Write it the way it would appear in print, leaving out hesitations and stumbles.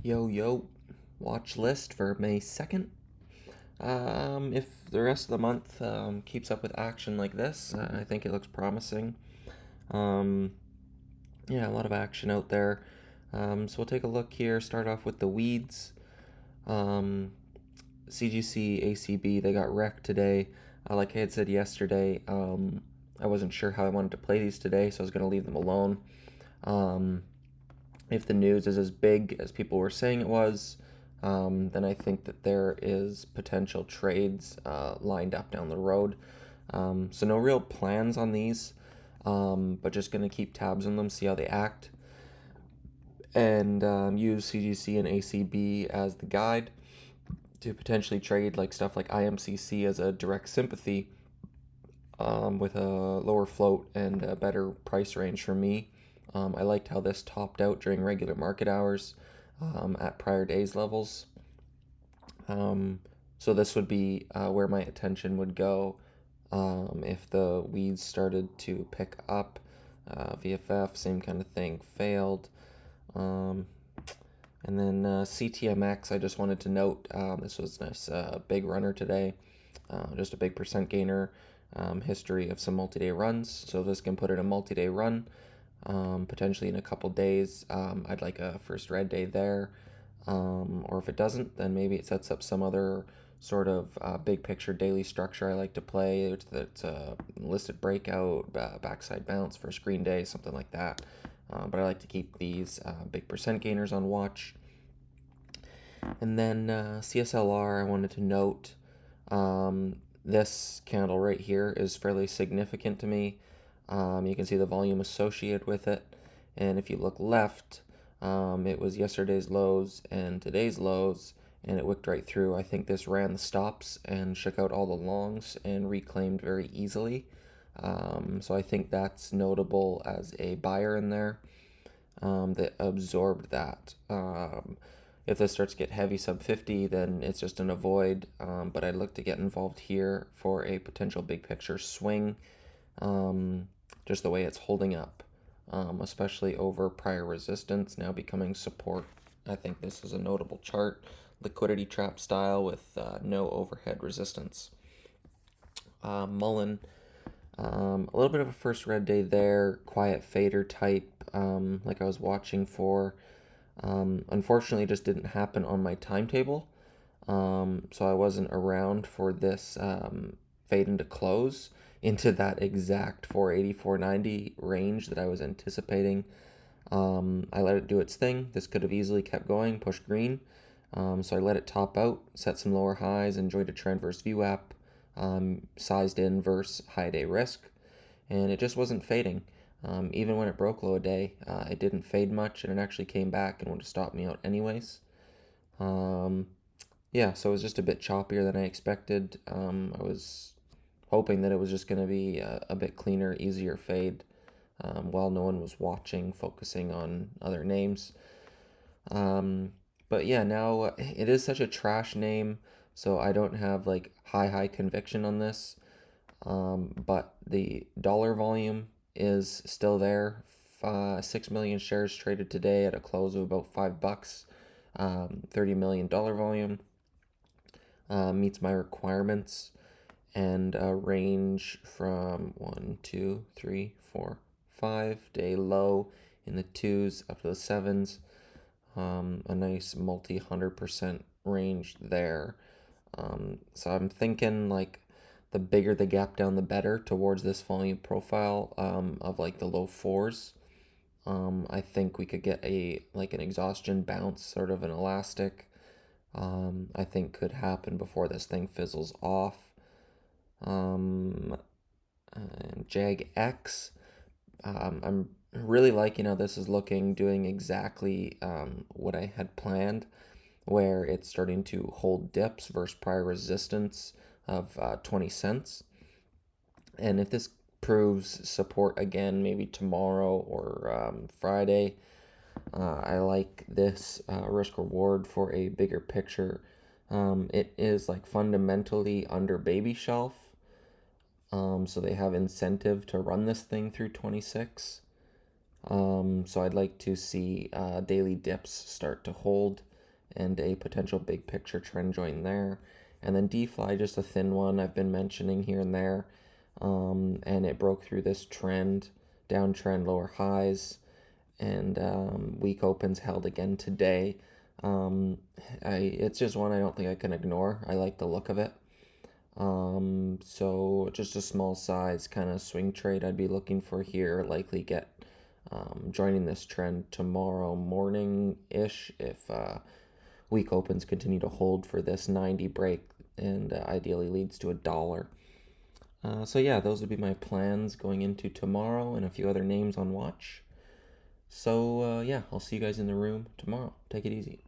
Yo, yo, watch list for May 2nd. If the rest of the month keeps up with action like this, I think it looks promising. Um, yeah, a lot of action out there. So we'll take a look here. Start off with the weeds. Um, CGC, ACB, they got wrecked today. Like I had said yesterday, I wasn't sure how I wanted to play these today, so I was going to leave them alone. Um, if the news is as big as people were saying it was, then I think that there is potential trades lined up down the road. So no real plans on these, but just going to keep tabs on them, see how they act, and use CGC and ACB as the guide to potentially trade like stuff like IMCC as a direct sympathy with a lower float and a better price range for me. I liked how this topped out during regular market hours at prior days levels. Um, so this would be where my attention would go if the weeds started to pick up. VFF, same kind of thing, failed. Um, and then CTMX, I just wanted to note this was a nice big runner today. Just a big percent gainer. History of some multi-day runs. So this can put in a multi-day run, potentially in a couple days. I'd like a first red day there. Or if it doesn't, then maybe it sets up some other sort of big picture daily structure I like to play. That's a listed breakout, backside bounce for screen day, something like that. But I like to keep these big percent gainers on watch. And then CSLR, I wanted to note this candle right here is fairly significant to me. You can see the volume associated with it. And if you look left, it was yesterday's lows and today's lows, and it wicked right through. I think this ran the stops and shook out all the longs and reclaimed very easily. So I think that's notable as a buyer in there that absorbed that. If this starts to get heavy sub 50, then it's just an avoid. But I'd look to get involved here for a potential big picture swing, just the way it's holding up, especially over prior resistance, now becoming support. I think this is a notable chart, liquidity trap style with no overhead resistance. Mullen, a little bit of a first red day there, quiet fader type, like I was watching for. Unfortunately, it just didn't happen on my timetable, so I wasn't around for this fade into close into that exact 480, 490 range that I was anticipating. I let it do its thing. This could have easily kept going, pushed green. So I let it top out, set some lower highs, enjoyed a trend versus VWAP, sized in versus high day risk, and it just wasn't fading. Even when it broke low a day, it didn't fade much, and it actually came back and would have stopped me out anyways. Yeah, so it was just a bit choppier than I expected. I was hoping that it was just going to be a bit cleaner, easier fade, while no one was watching, focusing on other names. But yeah, now it is such a trash name, so I don't have like high conviction on this. But the dollar volume is still there. 6 million shares traded today at a close of about $5. $30 million volume meets my requirements, and range from 1, 2, 3, 4, 5 day low in the twos up to the sevens. A nice multi 100% range there. So I'm thinking like the bigger the gap down, the better towards this volume profile of like the low fours. I think we could get an exhaustion bounce, sort of an elastic. I think could happen before this thing fizzles off. And Jag X. I'm really liking how this is looking, doing exactly what I had planned, where it's starting to hold dips versus prior resistance of 20 cents. And if this proves support again, maybe tomorrow or Friday, I like this risk reward for a bigger picture. It is like fundamentally under baby shelf. So they have incentive to run this thing through 26. So I'd like to see daily dips start to hold. and a potential big picture trend join there. And then DFly, just a thin one I've been mentioning here and there. And it broke through this trend, downtrend, lower highs, and week opens held again today. It's just one I don't think I can ignore. I like the look of it. So just a small size kind of swing trade I'd be looking for here. Likely get joining this trend tomorrow morning-ish if week opens continue to hold for this 90 break and ideally leads to $1. So yeah, those would be my plans going into tomorrow and a few other names on watch. So yeah, I'll see you guys in the room tomorrow. Take it easy.